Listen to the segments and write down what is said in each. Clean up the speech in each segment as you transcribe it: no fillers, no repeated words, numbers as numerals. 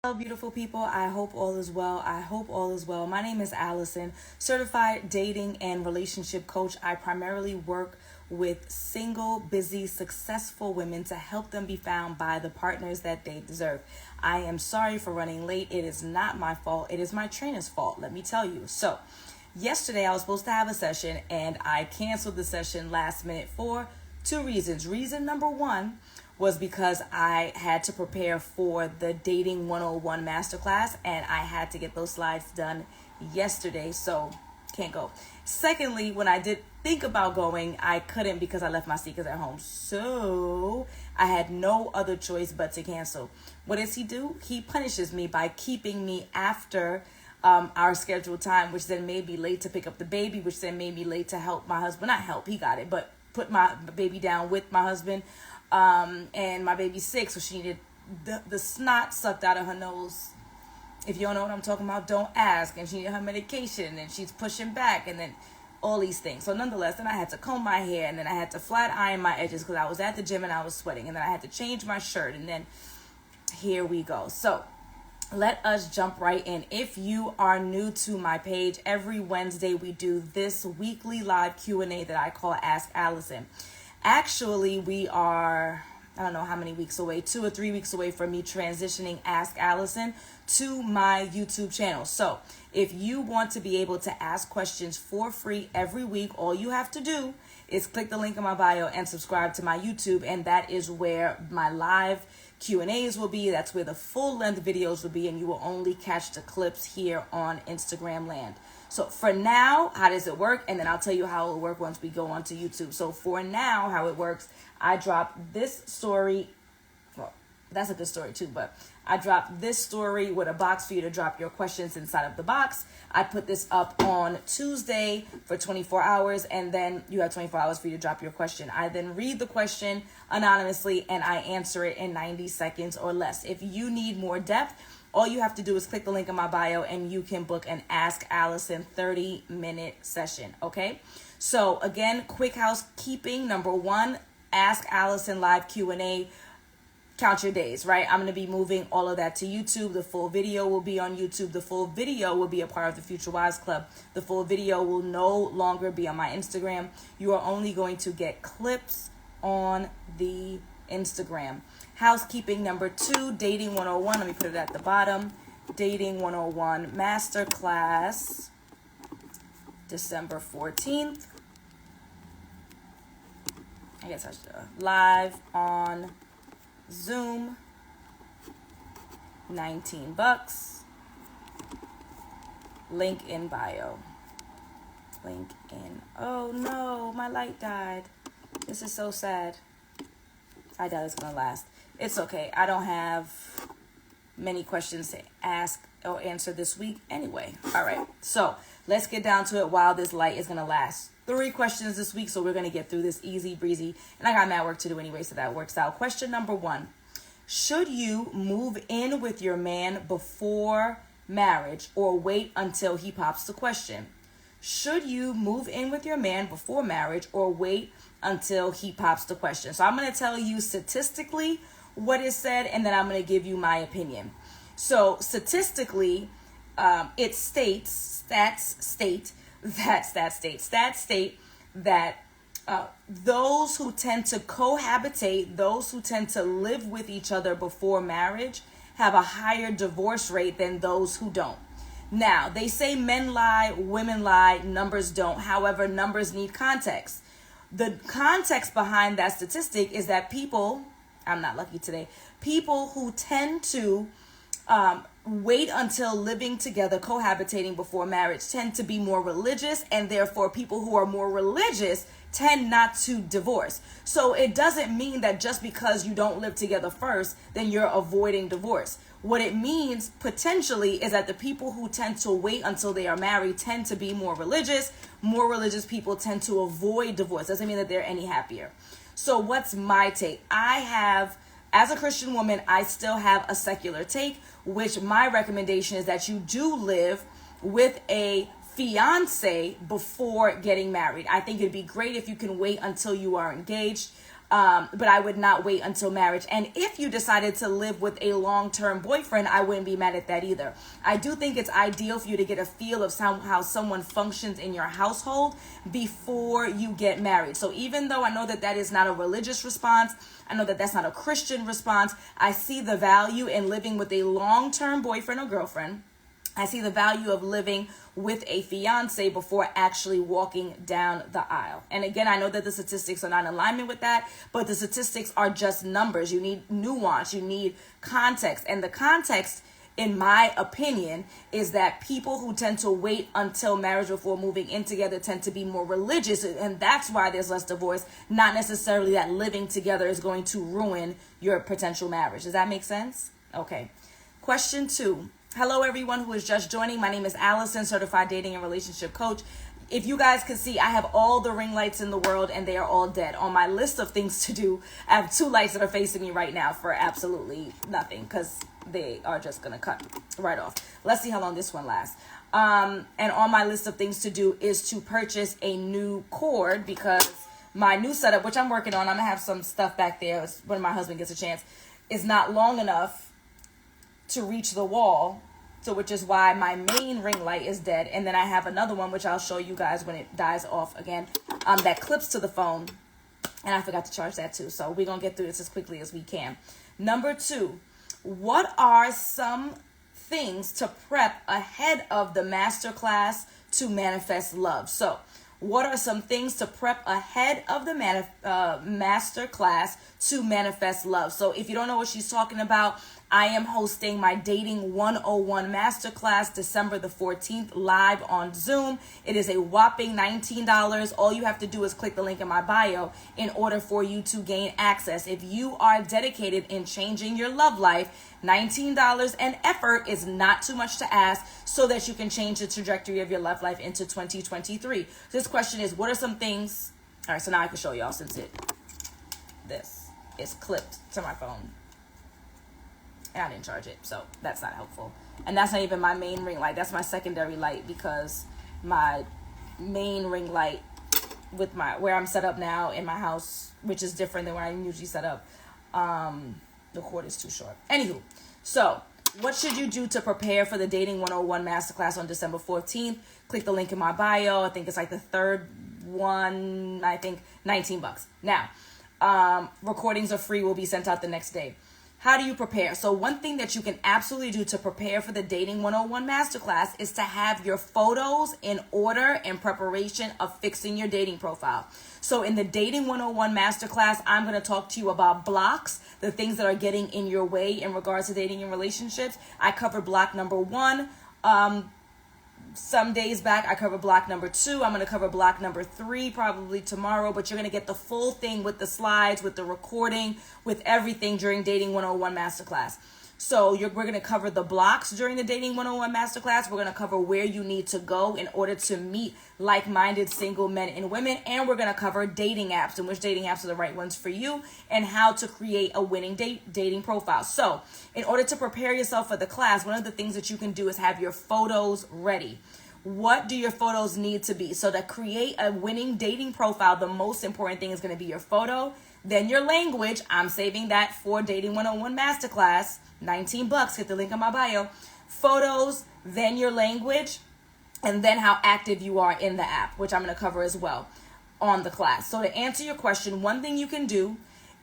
Hello, beautiful people. I hope all is well. My name is Alison, certified dating and relationship coach. I primarily work with single, busy, successful women to help them be found by the partners that they deserve. I am sorry for running late. It is not my fault. It is my trainer's fault, let me tell you. So, yesterday I was supposed to have a session and I canceled the session last minute for two reasons. Reason number one was because I had to prepare for the Dating 101 masterclass and I had to get those slides done yesterday, so can't go. Secondly, when I did think about going, I couldn't because I left my sneakers at home. So I had no other choice but to cancel. What does he do? He punishes me by keeping me after our scheduled time, which then made me late to pick up the baby, which then made me late to help my husband. Not help, he got it, but put my baby down with my husband. And my baby's sick, so she needed the snot sucked out of her nose. If you don't know what I'm talking about, don't ask. And she needed her medication, and she's pushing back, and then all these things. So nonetheless, then I had to comb my hair, and then I had to flat iron my edges because I was at the gym and I was sweating, and then I had to change my shirt, and then here we go. So let us jump right in. If you are new to my page, every Wednesday we do this weekly live Q&A that I call Ask Alison. Actually, we are, I don't know how many weeks away, 2 or 3 weeks away from me transitioning Ask Alison to my YouTube channel. So if you want to be able to ask questions for free every week, all you have to do is click the link in my bio and subscribe to my YouTube. And that is where my live Q&As will be. That's where the full length videos will be. And you will only catch the clips here on Instagram land. So for now, how does it work? And then I'll tell you how it will work once we go onto YouTube. So for now, how it works, I drop this story. Well, that's a good story too, but I drop this story with a box for you to drop your questions inside of the box. I put this up on Tuesday for 24 hours, and then you have 24 hours for you to drop your question. I then read the question anonymously, and I answer it in 90 seconds or less. If you need more depth, all you have to do is click the link in my bio and you can book an Ask Alison 30-minute session, okay? So again, quick housekeeping. Number one, Ask Alison live Q&A. Count your days, right? I'm going to be moving all of that to YouTube. The full video will be on YouTube. The full video will be a part of the Future Wives Club. The full video will no longer be on my Instagram. You are only going to get clips on the Instagram. Housekeeping number two, Dating 101. Let me put it at the bottom. Dating 101 Masterclass, December 14th. I guess I should live on Zoom. $19. Link in bio. Link in. Oh no, my light died. This is so sad. I doubt it's gonna last. It's okay. I don't have many questions to ask or answer this week anyway. All right. So let's get down to it while this light is going to last. 3 questions this week, so we're going to get through this easy breezy. And I got mad work to do anyway, so that works out. Question number 1. Should you move in with your man before marriage or wait until he pops the question? Should you move in with your man before marriage or wait until he pops the question? So I'm going to tell you statistically what is said, and then I'm going to give you my opinion. So statistically, it states, stats state that those who tend to cohabitate, those who tend to live with each other before marriage have a higher divorce rate than those who don't. Now, they say men lie, women lie, numbers don't. However, numbers need context. The context behind that statistic is that people, I'm not lucky today, people who tend to wait until living together, cohabitating before marriage, tend to be more religious, and therefore people who are more religious tend not to divorce. So it doesn't mean that just because you don't live together first, then you're avoiding divorce. What it means potentially is that the people who tend to wait until they are married tend to be more religious. More religious people tend to avoid divorce. Doesn't mean that they're any happier. So what's my take? As a Christian woman, I still have a secular take, which my recommendation is that you do live with a fiance before getting married. I think it'd be great if you can wait until you are engaged. But I would not wait until marriage. And if you decided to live with a long-term boyfriend, I wouldn't be mad at that either. I do think it's ideal for you to get a feel of how someone functions in your household before you get married. So even though I know that that is not a religious response, I know that that's not a Christian response, I see the value in living with a long-term boyfriend or girlfriend. I see the value of living with a fiance before actually walking down the aisle. And again, I know that the statistics are not in alignment with that, but the statistics are just numbers. You need nuance, you need context. And the context, in my opinion, is that people who tend to wait until marriage before moving in together tend to be more religious. And that's why there's less divorce, not necessarily that living together is going to ruin your potential marriage. Does that make sense? Okay. Question 2. Hello, everyone who is just joining. My name is Alison, certified dating and relationship coach. If you guys can see, I have all the ring lights in the world and they are all dead. On my list of things to do, I have 2 lights that are facing me right now for absolutely nothing because they are just going to cut right off. Let's see how long this one lasts. And on my list of things to do is to purchase a new cord because my new setup, which I'm working on, I'm going to have some stuff back there when my husband gets a chance, is not long enough to reach the wall, so which is why my main ring light is dead. And then I have another one, which I'll show you guys when it dies off again, that clips to the phone. And I forgot to charge that too. So we're going to get through this as quickly as we can. Number 2, what are some things to prep ahead of the masterclass to manifest love? So what are some things to prep ahead of the masterclass to manifest love? So if you don't know what she's talking about, I am hosting my Dating 101 Masterclass December the 14th live on Zoom. It is a whopping $19. All you have to do is click the link in my bio in order for you to gain access. If you are dedicated in changing your love life, $19 and effort is not too much to ask so that you can change the trajectory of your love life into 2023. This question is, what are some things? All right, so now I can show y'all since this is clipped to my phone. And I didn't charge it, so that's not helpful. And that's not even my main ring light. That's my secondary light because my main ring light with where I'm set up now in my house, which is different than where I'm usually set up, the cord is too short. Anywho, so what should you do to prepare for the Dating 101 Masterclass on December 14th? Click the link in my bio. I think it's like the third one, I think $19. Now, recordings are free, will be sent out the next day. How do you prepare? So one thing that you can absolutely do to prepare for the Dating 101 Masterclass is to have your photos in order in preparation of fixing your dating profile. So in the Dating 101 Masterclass, I'm going to talk to you about blocks, the things that are getting in your way in regards to dating and relationships. I covered block number 1. Some days back, I covered block number 2. I'm going to cover block number 3 probably tomorrow, but you're going to get the full thing with the slides, with the recording, with everything during Dating 101 Masterclass. So we're going to cover the blocks during the Dating 101 Masterclass. We're going to cover where you need to go in order to meet like-minded single men and women. And we're going to cover dating apps and which dating apps are the right ones for you and how to create a winning dating profile. So in order to prepare yourself for the class, one of the things that you can do is have your photos ready. What do your photos need to be? So to create a winning dating profile, the most important thing is going to be your photo, then your language. I'm saving that for Dating 101 Masterclass. $19. Hit the link in my bio. Photos, then your language, and then how active you are in the app, which I'm going to cover as well on the class. So to answer your question, one thing you can do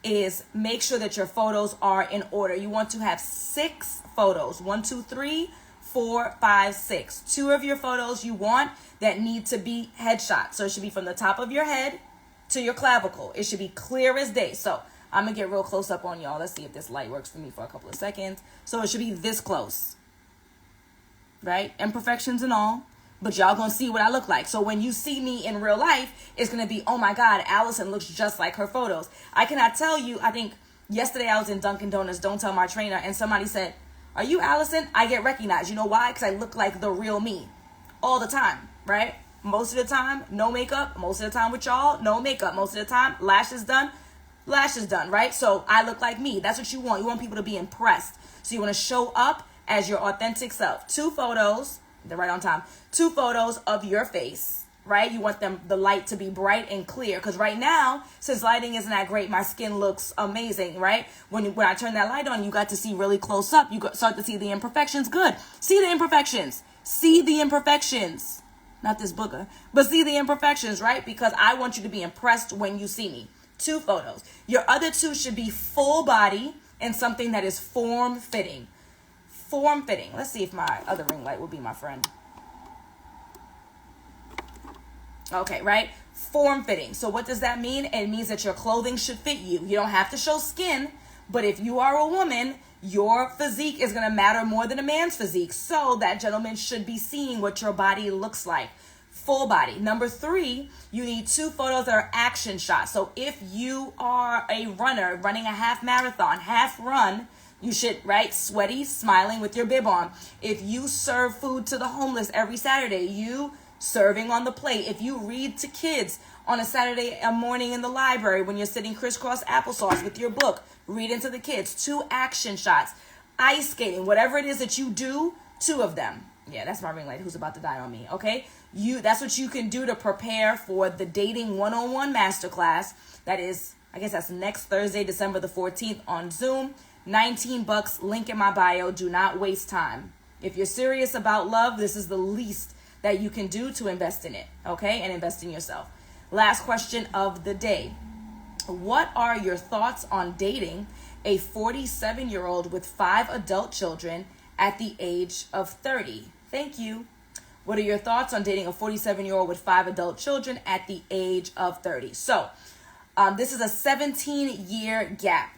is make sure that your photos are in order. You want to have 6 photos. 1, 2, 3, 4, 5, 6. 2 of your photos you want that need to be headshots. So it should be from the top of your head to your clavicle. It should be clear as day. So I'm going to get real close up on y'all. Let's see if this light works for me for a couple of seconds. So it should be this close, right? Imperfections and all, but y'all going to see what I look like. So when you see me in real life, it's going to be, oh my God, Alison looks just like her photos. I cannot tell you, I think yesterday I was in Dunkin' Donuts, don't tell my trainer, and somebody said, are you Alison? I get recognized. You know why? Because I look like the real me all the time, right? Most of the time, no makeup. Most of the time with y'all, no makeup. Most of the time, lashes done, right? So I look like me. That's what you want. You want people to be impressed. So you want to show up as your authentic self. 2 photos, they're right on time. 2 photos of your face, right? You want the light to be bright and clear. Because right now, since lighting isn't that great, my skin looks amazing, right? When I turn that light on, you got to see really close up. You start to see the imperfections. Good. See the imperfections. See the imperfections. Not this booger, but see the imperfections, right? Because I want you to be impressed when you see me. 2 photos. Your other 2 should be full body and something that is form-fitting. Form-fitting. Let's see if my other ring light will be my friend. Okay, right? Form-fitting. So what does that mean? It means that your clothing should fit you. You don't have to show skin, but if you are a woman, your physique is going to matter more than a man's physique. So that gentleman should be seeing what your body looks like. Full body. Number 3, you need 2 photos that are action shots. So if you are a runner running a half marathon, half run, you should, right, sweaty, smiling with your bib on. If you serve food to the homeless every Saturday, you serving on the plate. If you read to kids on a Saturday morning in the library when you're sitting crisscross applesauce with your book, reading to the kids. 2 action shots. Ice skating, whatever it is that you do, 2 of them. Yeah, that's my ring light who's about to die on me, okay? That's what you can do to prepare for the Dating 101 Masterclass. That is, I guess that's next Thursday, December the 14th on Zoom. $19, link in my bio. Do not waste time. If you're serious about love, this is the least that you can do to invest in it, okay? And invest in yourself. Last question of the day. What are your thoughts on dating a 47-year-old with 5 adult children at the age of 30? Thank you. What are your thoughts on dating a 47-year-old with 5 adult children at the age of 30? So, this is a 17-year gap.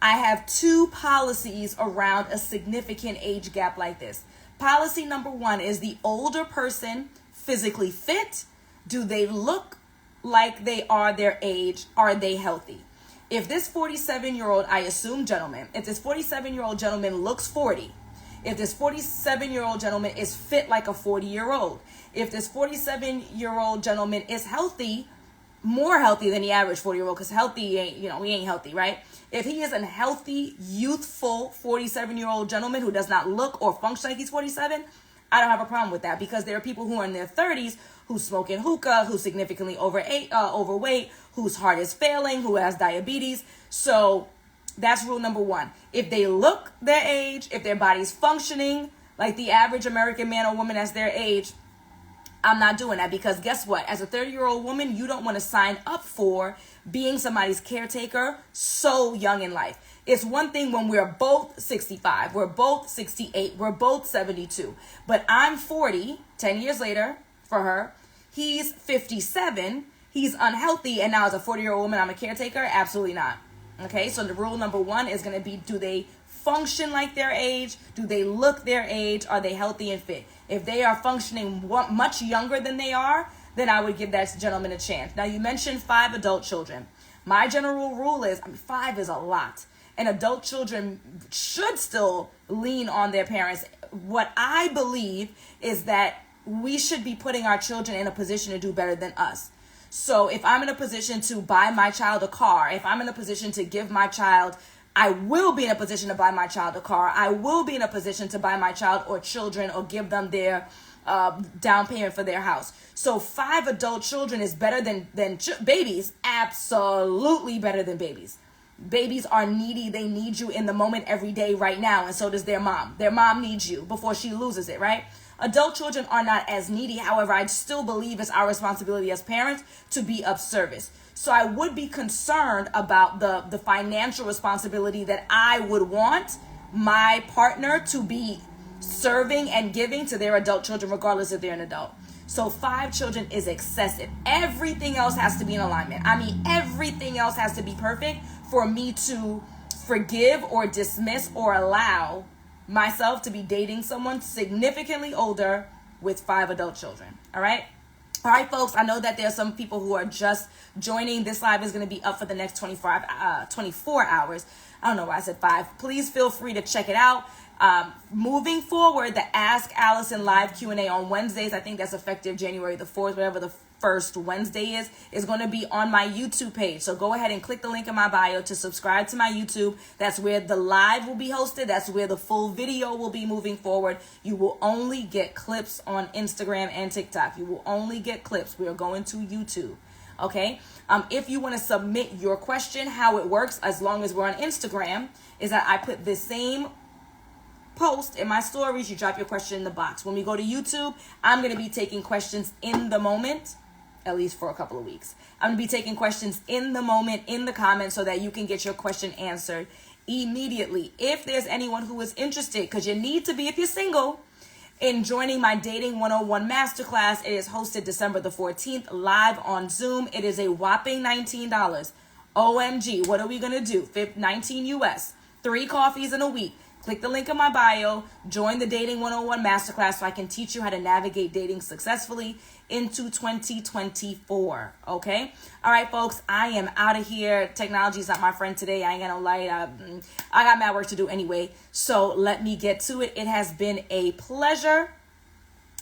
I have 2 policies around a significant age gap like this. Policy number 1 is the older person physically fit? Do they look like they are their age? Are they healthy? If this 47-year-old, I assume gentleman, if this 47-year-old gentleman looks 40, if this 47-year-old gentleman is fit like a 40-year-old, if this 47-year-old gentleman is healthy, more healthy than the average 40-year-old, because healthy ain't, he ain't healthy, right? If he is a healthy, youthful 47-year-old gentleman who does not look or function like he's 47, I don't have a problem with that, because there are people who are in their 30s who's smoking hookah, who's significantly overweight, whose heart is failing, who has diabetes. So that's rule number 1. If they look their age, if their body's functioning like the average American man or woman as their age, I'm not doing that, because guess what? As a 30-year-old woman, you don't want to sign up for being somebody's caretaker so young in life. It's one thing when we're both 65, we're both 68, we're both 72. But I'm 40, 10 years later for her. He's 57, he's unhealthy, and now as a 40-year-old woman, I'm a caretaker? Absolutely not. Okay, so the rule number 1 is going to be, do they function like their age? Do they look their age? Are they healthy and fit? If they are functioning much younger than they are, then I would give that gentleman a chance. Now, you mentioned 5 adult children. My general rule is, 5 is a lot. And adult children should still lean on their parents. What I believe is that we should be putting our children in a position to do better than us. So if I'm in a position to buy my child a car, if I'm in a position to give my child, I will be in a position to buy my child a car. I will be in a position to buy my child or children or give them their down payment for their house. So 5 adult children is better than babies. Absolutely better than babies. Babies are needy. They need you in the moment every day right now. And so does their mom. Their mom needs you before she loses it, right? Adult children are not as needy. However, I still believe it's our responsibility as parents to be of service. So I would be concerned about the financial responsibility that I would want my partner to be serving and giving to their adult children, regardless if they're an adult. So 5 children is excessive. Everything else has to be in alignment. Everything else has to be perfect for me to forgive or dismiss or allow myself to be dating someone significantly older with 5 adult children. All right, folks, I know that there are some people who are just joining. This live is going to be up for the next 24 hours. I don't know why I said 5. Please feel free to check it out. Moving forward, the Ask Alison live Q&A on Wednesdays, I think that's effective January the 4th, whatever the first Wednesday is going to be on my YouTube page. So go ahead and click the link in my bio to subscribe to my YouTube. That's where the live will be hosted. That's where the full video will be moving forward. You will only get clips on Instagram and TikTok. You will only get clips. We are going to YouTube. Okay. If you want to submit your question, how it works, as long as we're on Instagram, is that I put the same post in my stories. You drop your question in the box. When we go to YouTube, I'm going to be taking questions in the moment, at least for a couple of weeks. I'm going to be taking questions in the moment, in the comments, so that you can get your question answered immediately. If there's anyone who is interested, because you need to be, if you're single, in joining my Dating 101 Masterclass, it is hosted December the 14th, live on Zoom. It is a whopping $19. OMG, what are we going to do? $19 US, 3 coffees in a week. Click the link in my bio, join the Dating 101 Masterclass so I can teach you how to navigate dating successfully into 2024, okay? All right, folks, I am out of here. Technology is not my friend today. I ain't got no light. I got mad work to do anyway, so let me get to it. It has been a pleasure.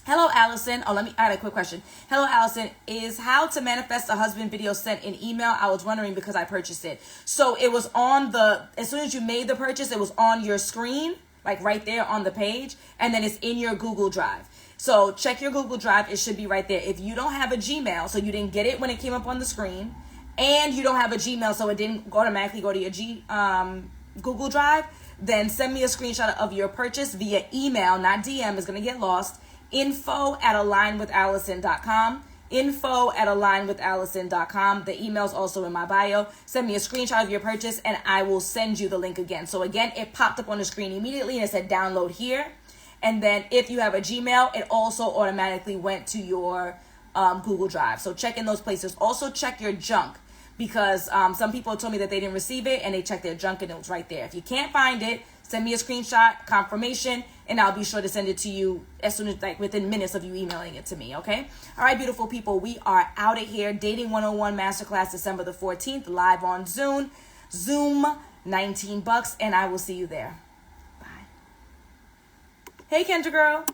Hello, Alison. I had a quick question. Hello, Alison. Is how to manifest a husband video sent in email? I was wondering because I purchased it. So it was on as soon as you made the purchase, it was on your screen, like right there on the page, and then it's in your Google Drive. So check your Google Drive. It should be right there. If you don't have a Gmail, so you didn't get it when it came up on the screen, and you don't have a Gmail, so it didn't automatically go to your Google Drive, then send me a screenshot of your purchase via email, not DM. It's going to get lost. info@alignwithallison.com. info@alignwithallison.com. The email's also in my bio. Send me a screenshot of your purchase and I will send you the link again. So again, it popped up on the screen immediately and it said download here. And then if you have a Gmail, it also automatically went to your Google Drive. So check in those places. Also check your junk, because some people told me that they didn't receive it and they checked their junk and it was right there. If you can't find it, send me a screenshot, confirmation, and I'll be sure to send it to you as soon as, like, within minutes of you emailing it to me, okay? All right, beautiful people, we are out of here. Dating 101 Masterclass, December the 14th, live on Zoom, $19, and I will see you there. Bye. Hey, Kendra girl.